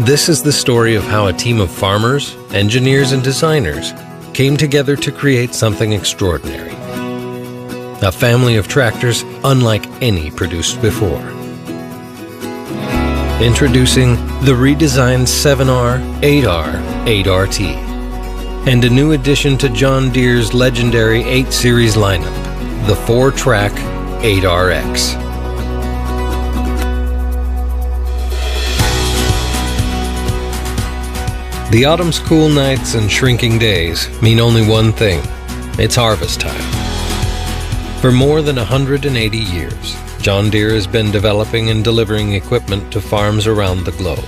This is the story of how a team of farmers, engineers, and designers came together to create something extraordinary. A family of tractors unlike any produced before. Introducing the redesigned 7R, 8R, 8RT, and a new addition to John Deere's legendary 8 Series lineup, the 4-track 8RX. The autumn's cool nights and shrinking days mean only one thing: it's harvest time. For more than 180 years, John Deere has been developing and delivering equipment to farms around the globe.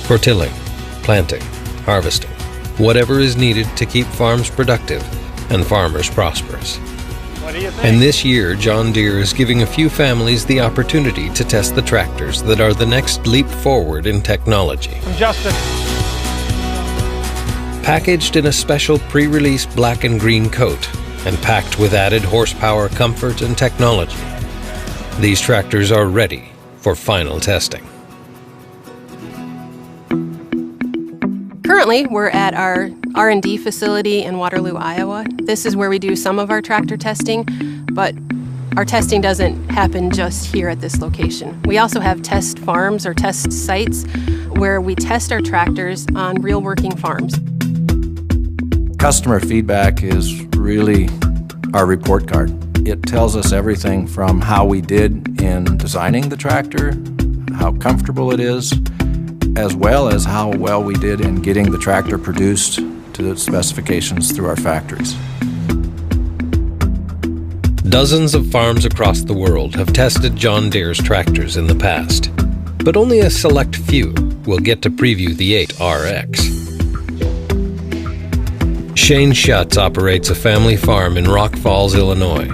For tilling, planting, harvesting, whatever is needed to keep farms productive and farmers prosperous. What do you think? And this year, John Deere is giving a few families the opportunity to test the tractors that are the next leap forward in technology. I'm Justin. Packaged in a special pre-release black and green coat and packed with added horsepower, comfort, and technology, these tractors are ready for final testing. Currently, we're at our R&D facility in Waterloo, Iowa. This is where we do some of our tractor testing, but our testing doesn't happen just here at this location. We also have test farms or test sites where we test our tractors on real working farms. Customer feedback is really our report card. It tells us everything from how we did in designing the tractor, how comfortable it is, as well as how well we did in getting the tractor produced to the specifications through our factories. Dozens of farms across the world have tested John Deere's tractors in the past, but only a select few will get to preview the 8RX. Shane Schutz operates a family farm in Rock Falls, Illinois.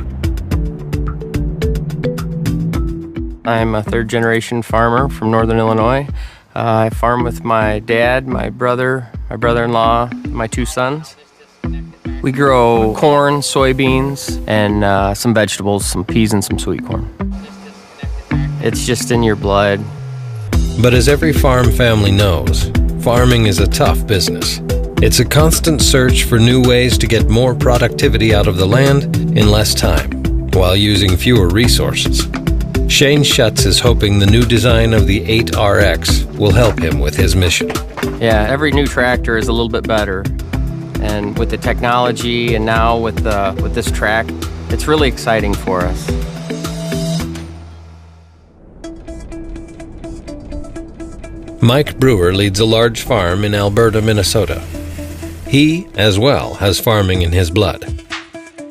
I'm a third-generation farmer from Northern Illinois. I farm with my dad, my brother, my brother-in-law, my 2 sons. We grow corn, soybeans, and some vegetables, some peas and some sweet corn. It's just in your blood. But as every farm family knows, farming is a tough business. It's a constant search for new ways to get more productivity out of the land in less time, while using fewer resources. Shane Schutz is hoping the new design of the 8RX will help him with his mission. Yeah, every new tractor is a little bit better. And with the technology and now with this track, it's really exciting for us. Mike Brewer leads a large farm in Alberta, Minnesota. He, as well, has farming in his blood.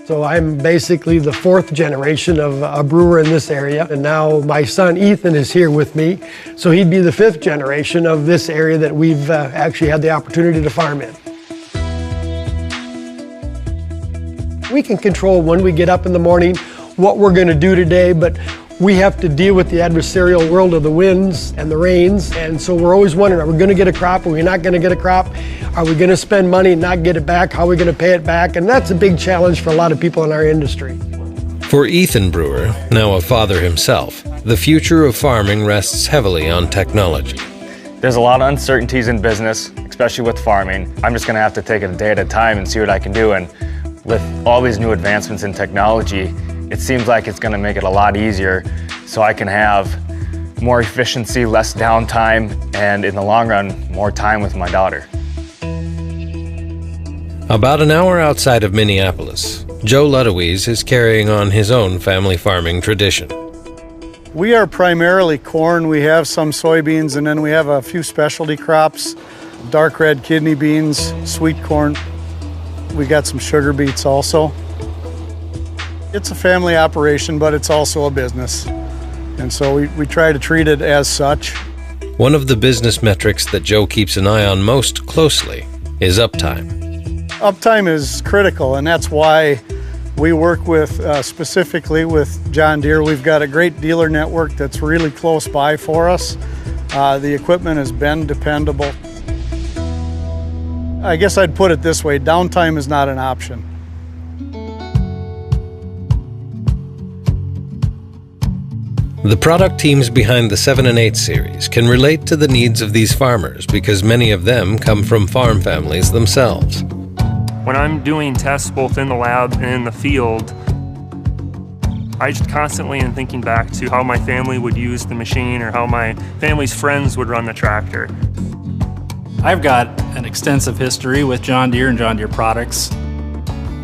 So I'm basically the 4th generation of a brewer in this area, and now my son Ethan is here with me, so he'd be the 5th generation of this area that we've actually had the opportunity to farm in. We can control when we get up in the morning, what we're going to do today, but we have to deal with the adversarial world of the winds and the rains, and so we're always wondering, are we going to get a crop? Are we not going to get a crop? Are we going to spend money and not get it back? How are we going to pay it back? And that's a big challenge for a lot of people in our industry. For Ethan Brewer, now a father himself, the future of farming rests heavily on technology. There's a lot of uncertainties in business, especially with farming. I'm just going to have to take it a day at a time and see what I can do. And with all these new advancements in technology, it seems like it's going to make it a lot easier so I can have more efficiency, less downtime, and in the long run, more time with my daughter. About an hour outside of Minneapolis, Joe Ludowies is carrying on his own family farming tradition. We are primarily corn. We have some soybeans, and then we have a few specialty crops, dark red kidney beans, sweet corn. We got some sugar beets also. It's a family operation, but it's also a business. And so we try to treat it as such. One of the business metrics that Joe keeps an eye on most closely is uptime. Uptime is critical, and that's why we work with specifically with John Deere. We've got a great dealer network that's really close by for us. The equipment has been dependable. I guess I'd put it this way, downtime is not an option. The product teams behind the 7 and 8 series can relate to the needs of these farmers because many of them come from farm families themselves. When I'm doing tests both in the lab and in the field, I just constantly am thinking back to how my family would use the machine or how my family's friends would run the tractor. I've got an extensive history with John Deere and John Deere products.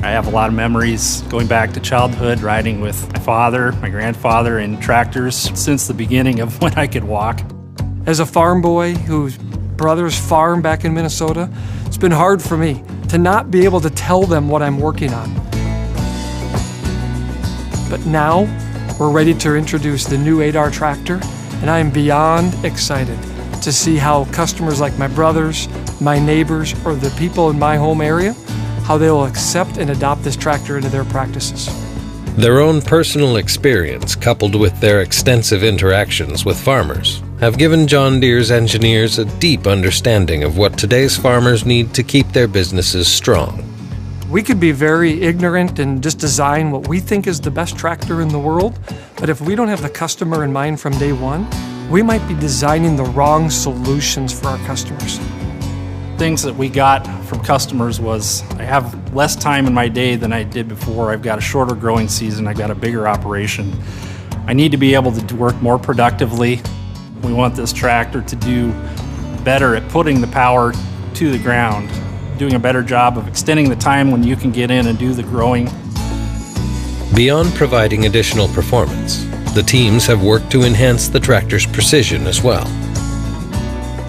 I have a lot of memories going back to childhood, riding with my father, my grandfather in tractors since the beginning of when I could walk. As a farm boy whose brothers farm back in Minnesota, it's been hard for me to not be able to tell them what I'm working on. But now, we're ready to introduce the new 8R tractor, and I am beyond excited to see how customers like my brothers, my neighbors, or the people in my home area, how they will accept and adopt this tractor into their practices. Their own personal experience, coupled with their extensive interactions with farmers, have given John Deere's engineers a deep understanding of what today's farmers need to keep their businesses strong. We could be very ignorant and just design what we think is the best tractor in the world, but if we don't have the customer in mind from day one, we might be designing the wrong solutions for our customers. Things that we got from customers was, I have less time in my day than I did before. I've got a shorter growing season. I've got a bigger operation. I need to be able to work more productively. We want this tractor to do better at putting the power to the ground, doing a better job of extending the time when you can get in and do the growing. Beyond providing additional performance, the teams have worked to enhance the tractor's precision as well.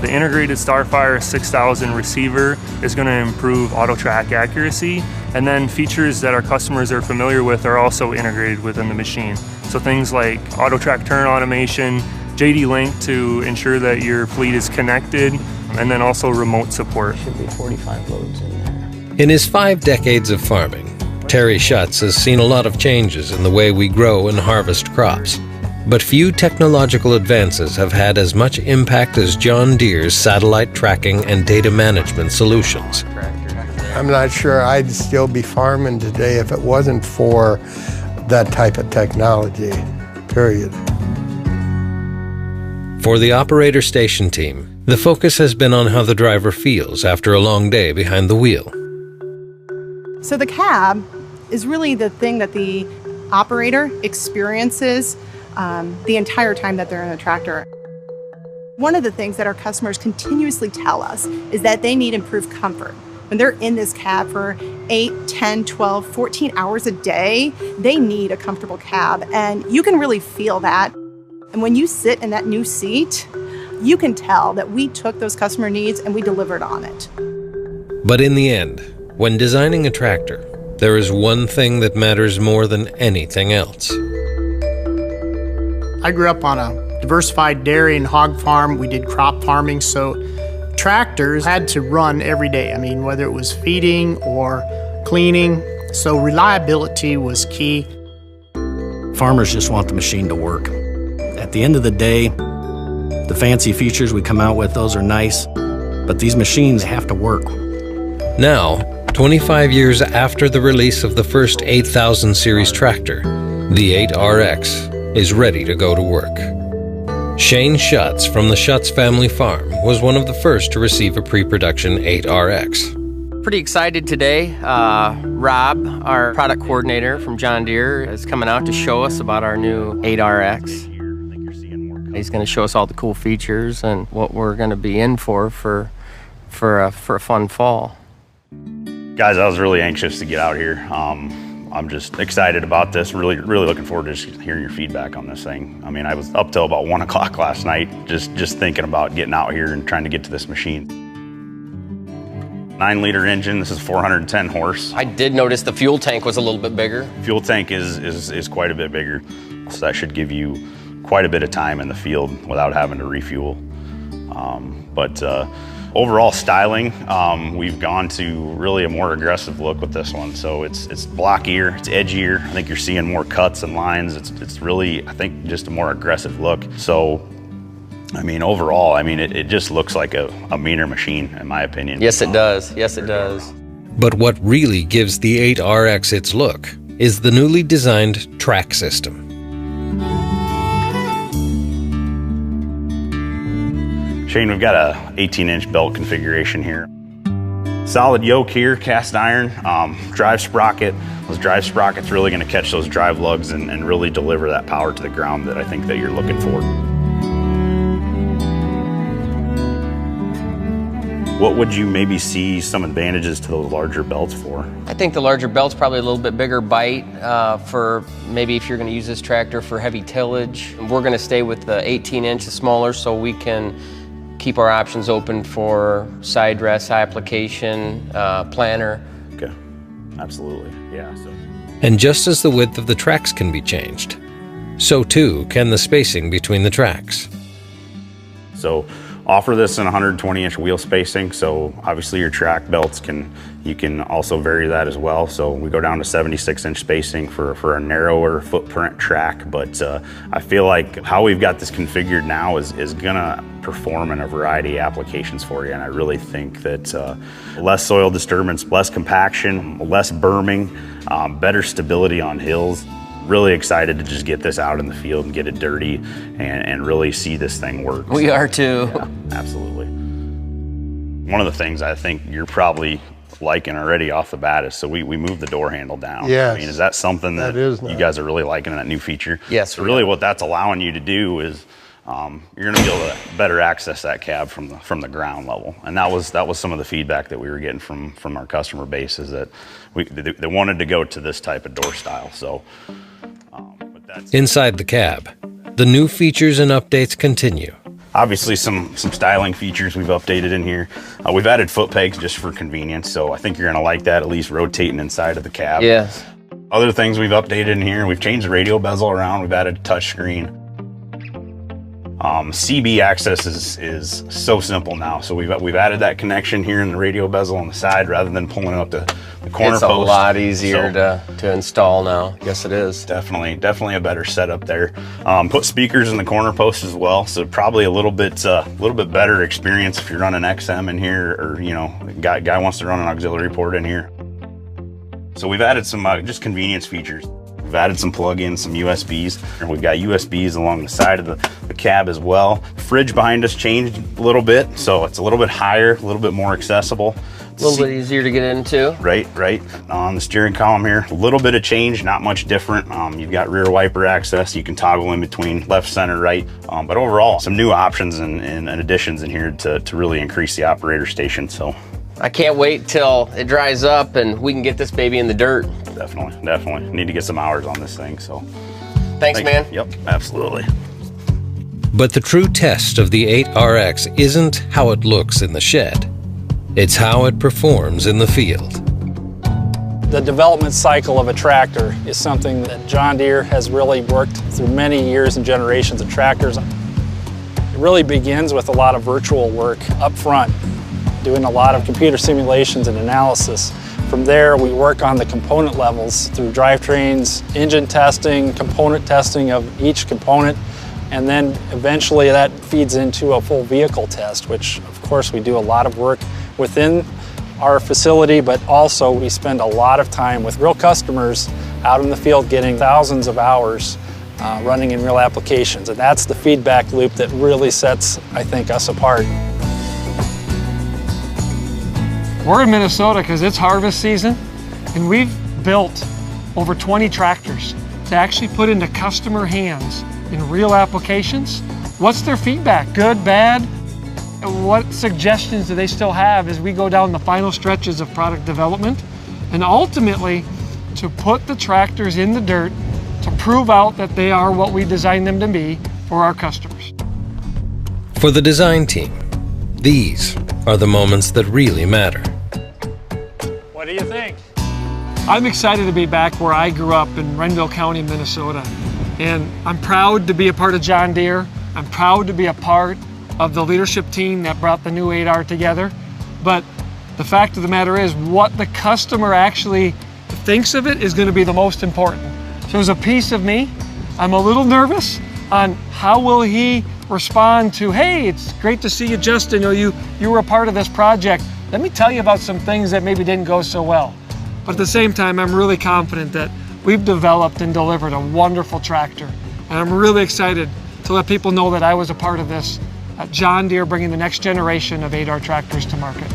The integrated Starfire 6000 receiver is going to improve auto track accuracy, and then features that our customers are familiar with are also integrated within the machine. So things like auto track turn automation, JD Link to ensure that your fleet is connected, and then also remote support. Should be 45 loads in there. In his 5 decades of farming, Terry Schutz has seen a lot of changes in the way we grow and harvest crops. But few technological advances have had as much impact as John Deere's satellite tracking and data management solutions. I'm not sure I'd still be farming today if it wasn't for that type of technology, period. For the operator station team, the focus has been on how the driver feels after a long day behind the wheel. So the cab is really the thing that the operator experiences the entire time that they're in the tractor. One of the things that our customers continuously tell us is that they need improved comfort. When they're in this cab for 8, 10, 12, 14 hours a day, they need a comfortable cab, and you can really feel that. And when you sit in that new seat, you can tell that we took those customer needs and we delivered on it. But in the end, when designing a tractor, there is one thing that matters more than anything else. I grew up on a diversified dairy and hog farm. We did crop farming, so tractors had to run every day. I mean, whether it was feeding or cleaning, so reliability was key. Farmers just want the machine to work. At the end of the day, the fancy features we come out with, those are nice, but these machines have to work. Now, 25 years after the release of the first 8000 series tractor, the 8RX is ready to go to work. Shane Schutz from the Schutz family farm was one of the first to receive a pre-production 8RX. Pretty excited today. Rob, our product coordinator from John Deere, is coming out to show us about our new 8RX. He's going to show us all the cool features and what we're going to be in for a fun fall. Guys, I was really anxious to get out here. I'm just excited about this. Really looking forward to just hearing your feedback on this thing. I mean, I was up till about 1 o'clock last night, just thinking about getting out here and trying to get to this machine. 9-liter engine. This is 410 horse. I did notice the fuel tank was a little bit bigger. Fuel tank is quite a bit bigger, so that should give you quite a bit of time in the field without having to refuel. But overall styling, we've gone to really a more aggressive look with this one. So it's blockier, it's edgier. I think you're seeing more cuts and lines. It's really, I think, just a more aggressive look. So, I mean, overall, I mean, it just looks like a meaner machine, in my opinion. Yes, it does. Yes, it does. But what really gives the 8RX its look is the newly designed track system. Shane, we've got a 18-inch belt configuration here. Solid yoke here, cast iron, drive sprocket. Those drive sprockets really going to catch those drive lugs and really deliver that power to the ground that I think that you're looking for. What would you maybe see some advantages to those larger belts for? I think the larger belt's probably a little bit bigger bite for maybe if you're going to use this tractor for heavy tillage. We're going to stay with the 18-inch smaller so we can keep our options open for side rest, high application, planter. Okay, absolutely, yeah. And just as the width of the tracks can be changed, so too can the spacing between the tracks. So offer this in 120-inch wheel spacing, so obviously your track belts you can also vary that as well. So we go down to 76-inch spacing for a narrower footprint track, but I feel like how we've got this configured now is gonna perform in a variety of applications for you, and I really think that less soil disturbance, less compaction, less berming, better stability on hills. Really excited to just get this out in the field and get it dirty and really see this thing work. We are too. Yeah, absolutely. One of the things I think you're probably liking already off the bat is, so we moved the door handle down. Yes. I mean, is that something that you guys are really liking, that new feature? Yes. So really what that's allowing you to do is you're going to be able to better access that cab from the ground level, and that was some of the feedback that we were getting from our customer base, is that they wanted to go to this type of door style. So, but that's Inside the cab, the new features and updates continue. obviously some styling features we've updated in here. We've added foot pegs just for convenience, so I think you're going to like that, at least rotating inside of the cab. Yes. Other things we've updated in here, we've changed the radio bezel around, we've added a touch screen. CB access is so simple now. So we've added that connection here in the radio bezel on the side rather than pulling up the corner post. It's a lot easier to install now. Yes, it is. Definitely a better setup there. Put speakers in the corner post as well, so probably a little bit better experience if you're running XM in here, or guy wants to run an auxiliary port in here. So we've added some just convenience features. We've added some plug-ins, some USBs, and we've got USBs along the side of the cab as well. Fridge behind us changed a little bit, so it's a little bit higher, a little bit more accessible. A little bit easier to get into. Right. On the steering column here, a little bit of change, not much different. You've got rear wiper access. You can toggle in between left, center, right. But overall, some new options and additions in here to really increase the operator station. So I can't wait till it dries up and we can get this baby in the dirt. Definitely. Need to get some hours on this thing, so. Thanks, man. Yep, absolutely. But the true test of the 8RX isn't how it looks in the shed. It's how it performs in the field. The development cycle of a tractor is something that John Deere has really worked through many years and generations of tractors. It really begins with a lot of virtual work up front, doing a lot of computer simulations and analysis. From there, we work on the component levels through drivetrains, engine testing, component testing of each component, and then eventually that feeds into a full vehicle test, which of course we do a lot of work within our facility, but also we spend a lot of time with real customers out in the field getting thousands of hours running in real applications. And that's the feedback loop that really sets, I think, us apart. We're in Minnesota because it's harvest season, and we've built over 20 tractors to actually put into customer hands in real applications. What's their feedback? Good, bad? What suggestions do they still have as we go down the final stretches of product development? And ultimately, to put the tractors in the dirt to prove out that they are what we designed them to be for our customers. For the design team, these are the moments that really matter. What do you think? I'm excited to be back where I grew up in Renville County, Minnesota. And I'm proud to be a part of John Deere. I'm proud to be a part of the leadership team that brought the new 8R together. But the fact of the matter is, what the customer actually thinks of it is going to be the most important. So as a piece of me, I'm a little nervous on how will he respond to, hey, it's great to see you, Justin, you were a part of this project. Let me tell you about some things that maybe didn't go so well. But at the same time, I'm really confident that we've developed and delivered a wonderful tractor. And I'm really excited to let people know that I was a part of this at John Deere, bringing the next generation of 8R tractors to market.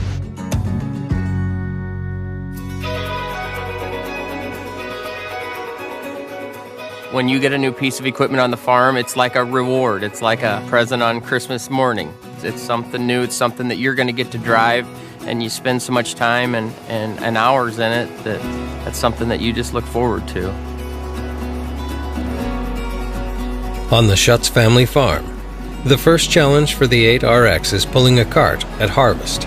When you get a new piece of equipment on the farm, it's like a reward. It's like a present on Christmas morning. It's something new. It's something that you're going to get to drive, and you spend so much time and hours in it that's something that you just look forward to. On the Schutz family farm, the first challenge for the 8RX is pulling a cart at harvest.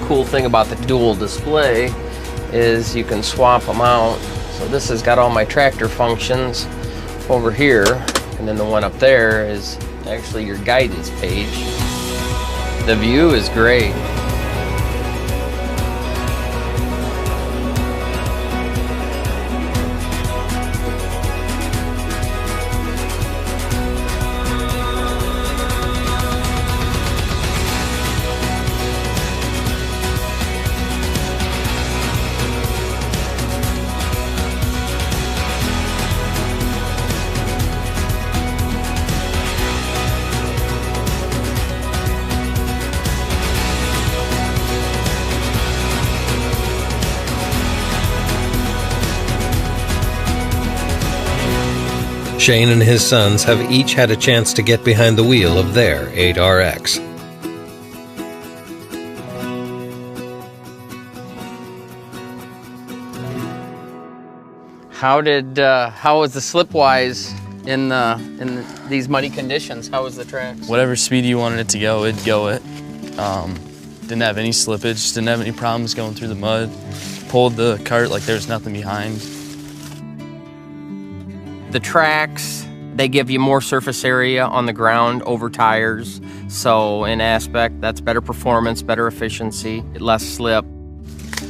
Cool thing about the dual display is you can swap them out. So this has got all my tractor functions over here, and then the one up there is actually your guidance page. The view is great. Shane and his sons have each had a chance to get behind the wheel of their 8RX. How was the slipwise in these muddy conditions? How was the tracks? Whatever speed you wanted it to go, it'd go it. Didn't have any slippage, didn't have any problems going through the mud. Pulled the cart like there was nothing behind. The tracks, they give you more surface area on the ground over tires. So in aspect, that's better performance, better efficiency, less slip.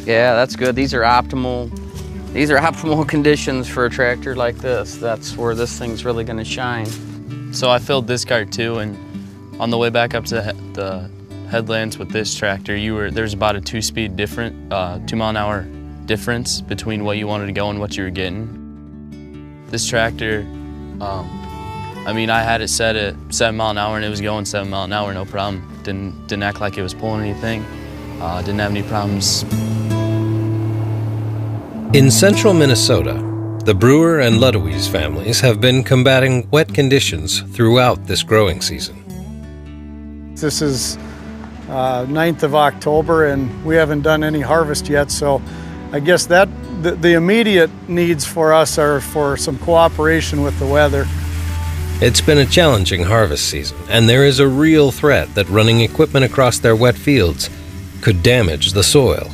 Yeah, that's good. These are optimal conditions for a tractor like this. That's where this thing's really gonna shine. So I filled this cart too, and on the way back up to the headlands with this tractor, there's about a 2-speed different, 2 mile an hour difference between what you wanted to go and what you were getting. This tractor, I mean, I had it set at 7 mile an hour and it was going 7 mile an hour, no problem. Didn't act like it was pulling anything. Didn't have any problems. In central Minnesota, the Brewer and Ludowies families have been combating wet conditions throughout this growing season. This is 9th of October and we haven't done any harvest yet, so I guess that the immediate needs for us are for some cooperation with the weather. It's been a challenging harvest season, and there is a real threat that running equipment across their wet fields could damage the soil.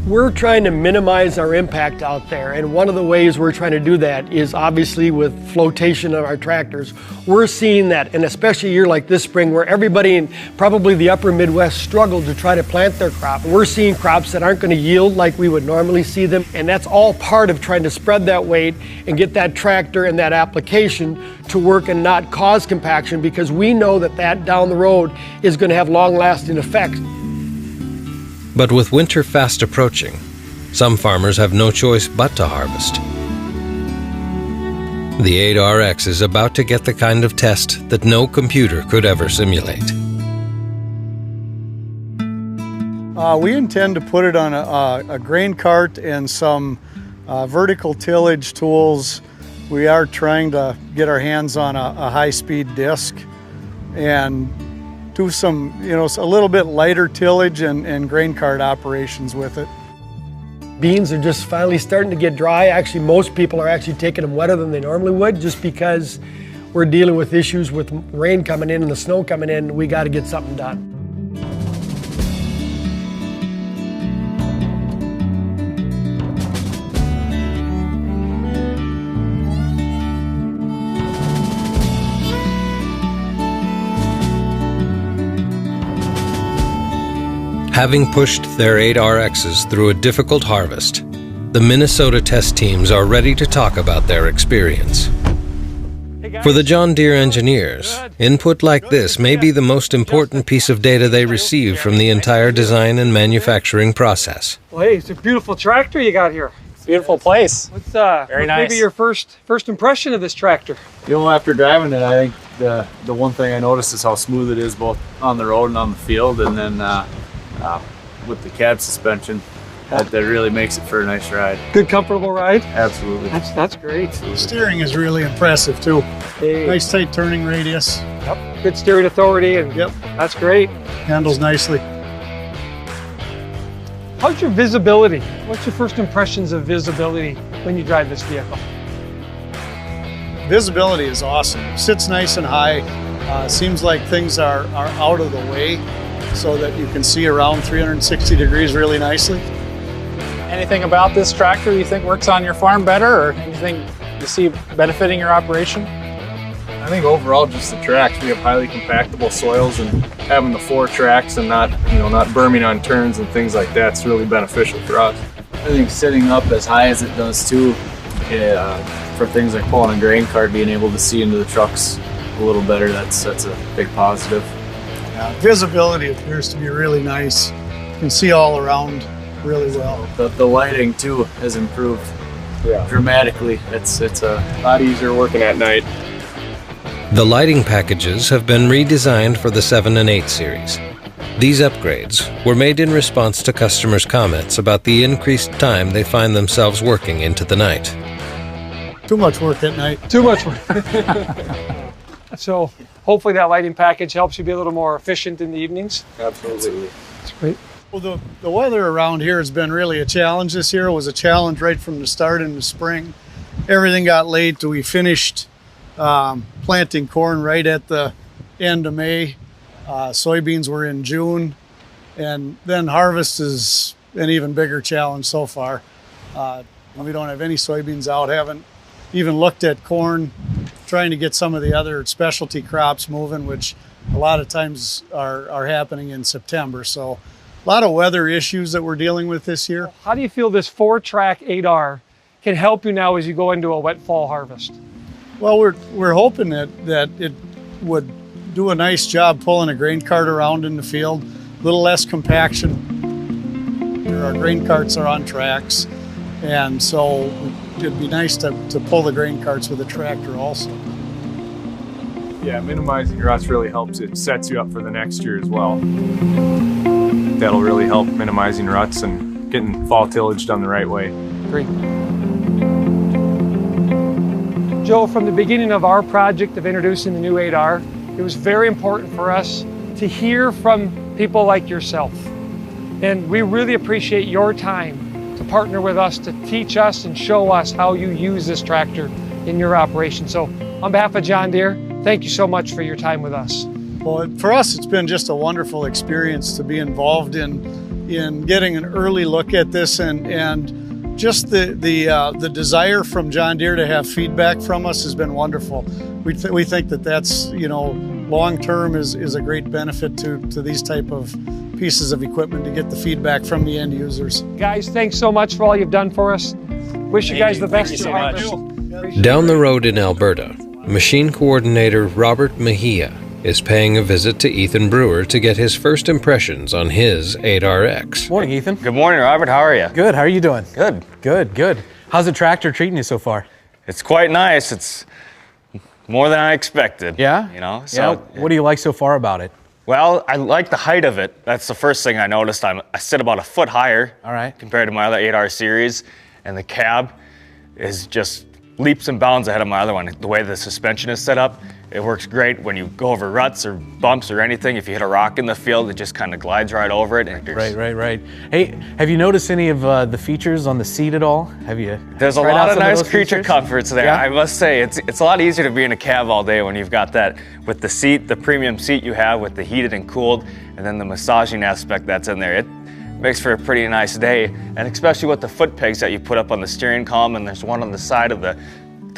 We're trying to minimize our impact out there, and one of the ways we're trying to do that is obviously with flotation of our tractors. We're seeing that, and especially a year like this spring where everybody in probably the upper Midwest struggled to try to plant their crop. We're seeing crops that aren't going to yield like we would normally see them, and that's all part of trying to spread that weight and get that tractor and that application to work and not cause compaction, because we know that down the road is going to have long-lasting effects. But with winter fast approaching, some farmers have no choice but to harvest. The 8RX is about to get the kind of test that no computer could ever simulate. We intend to put it on a grain cart and some vertical tillage tools. We are trying to get our hands on a high-speed disc and do some, a little bit lighter tillage and grain cart operations with it. Beans are just finally starting to get dry. Actually, most people are actually taking them wetter than they normally would, just because we're dealing with issues with rain coming in and the snow coming in. We got to get something done. Having pushed their 8RXs through a difficult harvest, the Minnesota test teams are ready to talk about their experience. For the John Deere engineers, input like this may be the most important piece of data they receive from the entire design and manufacturing process. Well, hey, it's a beautiful tractor you got here. Beautiful place. What's Very nice. maybe your first impression of this tractor? You know, after driving it, I think the one thing I noticed is how smooth it is both on the road and on the field, and then with the cab suspension, that really makes it for a nice ride. Good, comfortable ride? Absolutely. That's great. Steering is really impressive too. Hey. Nice tight turning radius. Yep. Good steering authority, and yep, that's great. Handles nicely. How's your visibility? What's your first impressions of visibility when you drive this vehicle? Visibility is awesome. Sits nice and high. Seems like things are out of the way so that you can see around 360 degrees really nicely. Anything about this tractor you think works on your farm better, or anything you see benefiting your operation? I think overall just the tracks. We have highly compactable soils, and having the 4 tracks and not berming on turns and things like that's really beneficial for us. I think sitting up as high as it does too, for things like pulling a grain cart, being able to see into the trucks a little better, that's a big positive. Yeah, visibility appears to be really nice. You can see all around really well. The lighting too has improved dramatically. It's a lot easier working at night. The lighting packages have been redesigned for the 7 and 8 series. These upgrades were made in response to customers' comments about the increased time they find themselves working into the night. Too much work at night. Too much work. So hopefully that lighting package helps you be a little more efficient in the evenings. Absolutely. That's great. Well, the weather around here has been really a challenge this year. It was a challenge right from the start in the spring. Everything got late. We finished planting corn right at the end of May. Soybeans were in June. And then harvest is an even bigger challenge so far. We don't have any soybeans out, haven't even looked at corn, trying to get some of the other specialty crops moving, which a lot of times are happening in September. So a lot of weather issues that we're dealing with this year. How do you feel this 4-track 8R can help you now as you go into a wet fall harvest? Well, we're hoping that it would do a nice job pulling a grain cart around in the field, a little less compaction. Our grain carts are on tracks, and so it'd be nice to pull the grain carts with a tractor also. Yeah, minimizing ruts really helps. It sets you up for the next year as well. That'll really help minimizing ruts and getting fall tillage done the right way. Great. Joe, from the beginning of our project of introducing the new 8R, it was very important for us to hear from people like yourself. And we really appreciate your time to partner with us, to teach us and show us how you use this tractor in your operation. So on behalf of John Deere, thank you so much for your time with us. Well, for us, it's been just a wonderful experience to be involved in getting an early look at this, and just the desire from John Deere to have feedback from us has been wonderful. We think that that's, long term is a great benefit to these type of pieces of equipment, to get the feedback from the end users. Guys, thanks so much for all you've done for us. Wish you guys the best. Thank you so much. Down the road in Alberta, machine coordinator Robert Mejia is paying a visit to Ethan Brewer to get his first impressions on his 8RX. Morning, Ethan. Good morning, Robert. How are you? Good. How are you doing? Good. Good. How's the tractor treating you so far? It's quite nice. It's more than I expected. Yeah? What do you like so far about it? Well, I like the height of it. That's the first thing I noticed. I sit about a foot higher compared to my other 8R series, and the cab is just leaps and bounds ahead of my other one. The way the suspension is set up, it works great when you go over ruts or bumps or anything. If you hit a rock in the field, it just kind of glides right over it. And Right. Hey, have you noticed any of the features on the seat at all? There's a lot of nice creature comforts there. Yeah? I must say, it's a lot easier to be in a cab all day when you've got that with the seat, the premium seat you have with the heated and cooled, and then the massaging aspect that's in there. It makes for a pretty nice day, and especially with the foot pegs that you put up on the steering column, and there's one on the side of the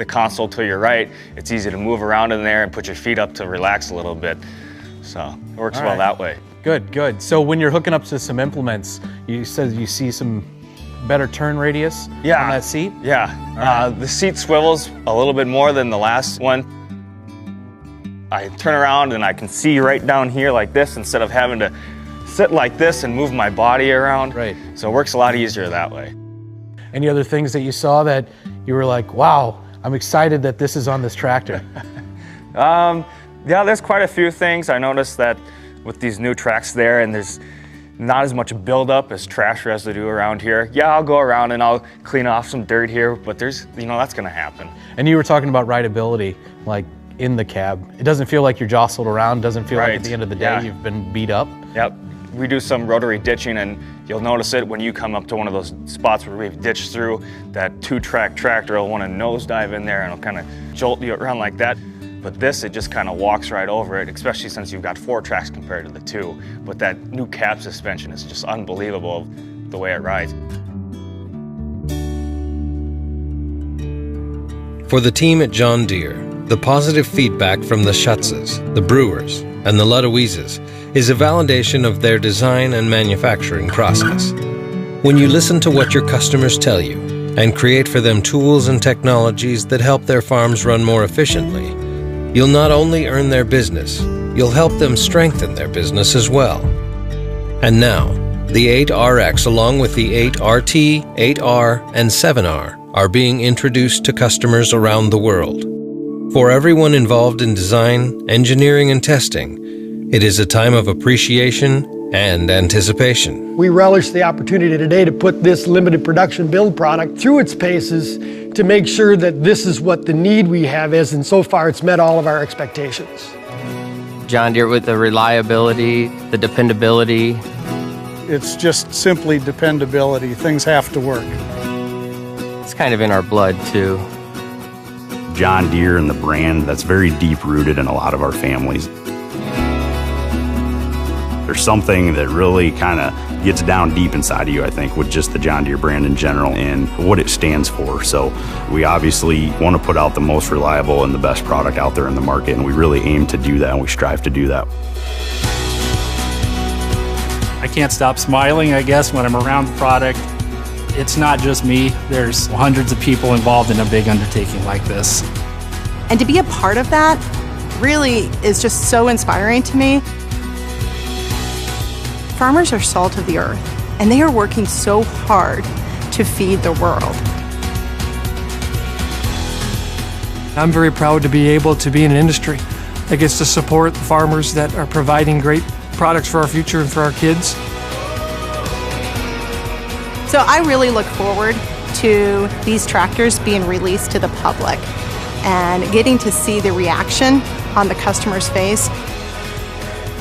console to your right. It's easy to move around in there and put your feet up to relax a little bit. So it works well that way. Good. So when you're hooking up to some implements, you said you see some better turn radius on that seat? Yeah. The seat swivels a little bit more than the last one. I turn around and I can see right down here like this instead of having to sit like this and move my body around. Right. So it works a lot easier that way. Any other things that you saw that you were like, wow, I'm excited that this is on this tractor? Yeah, there's quite a few things. I noticed that with these new tracks there, and there's not as much buildup as trash residue around here. Yeah, I'll go around and I'll clean off some dirt here, but there's, that's gonna happen. And you were talking about rideability, like in the cab. It doesn't feel like you're jostled around, doesn't feel like at the end of the day you've been beat up. Yep, we do some rotary ditching, and you'll notice it when you come up to one of those spots where we've ditched through. That 2-track tractor will want to nosedive in there and it'll kind of jolt you around like that. But this, it just kind of walks right over it, especially since you've got 4 tracks compared to the 2. But that new cab suspension is just unbelievable, the way it rides. For the team at John Deere, the positive feedback from the Schutzes, the Brewers, and the Ludowises is a validation of their design and manufacturing process. When you listen to what your customers tell you and create for them tools and technologies that help their farms run more efficiently, you'll not only earn their business, you'll help them strengthen their business as well. And now, the 8RX along with the 8RT, 8R, and 7R are being introduced to customers around the world. For everyone involved in design, engineering, and testing, it is a time of appreciation and anticipation. We relish the opportunity today to put this limited production build product through its paces to make sure that this is what the need we have is, and so far it's met all of our expectations. John Deere with the reliability, the dependability. It's just simply dependability. Things have to work. It's kind of in our blood too. John Deere and the brand, that's very deep rooted in a lot of our families. There's something that really kind of gets down deep inside of you, I think, with just the John Deere brand in general and what it stands for. So we obviously want to put out the most reliable and the best product out there in the market, and we really aim to do that, and we strive to do that. I can't stop smiling, I guess, when I'm around the product. It's not just me. There's hundreds of people involved in a big undertaking like this. And to be a part of that really is just so inspiring to me. Farmers are salt of the earth, and they are working so hard to feed the world. I'm very proud to be able to be in an industry that gets to support the farmers that are providing great products for our future and for our kids. So I really look forward to these tractors being released to the public and getting to see the reaction on the customer's face.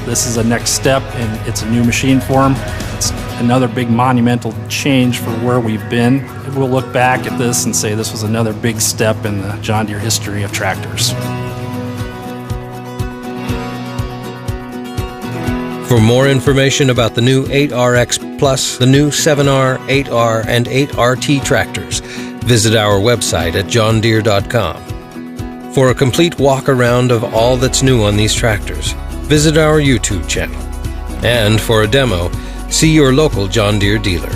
This is a next step, and it's a new machine for them. It's another big monumental change for where we've been. We'll look back at this and say this was another big step in the John Deere history of tractors. For more information about the new 8RX Plus, the new 7R, 8R, and 8RT tractors, visit our website at johndeere.com. For a complete walk around of all that's new on these tractors, visit our YouTube channel. And for a demo, see your local John Deere dealer.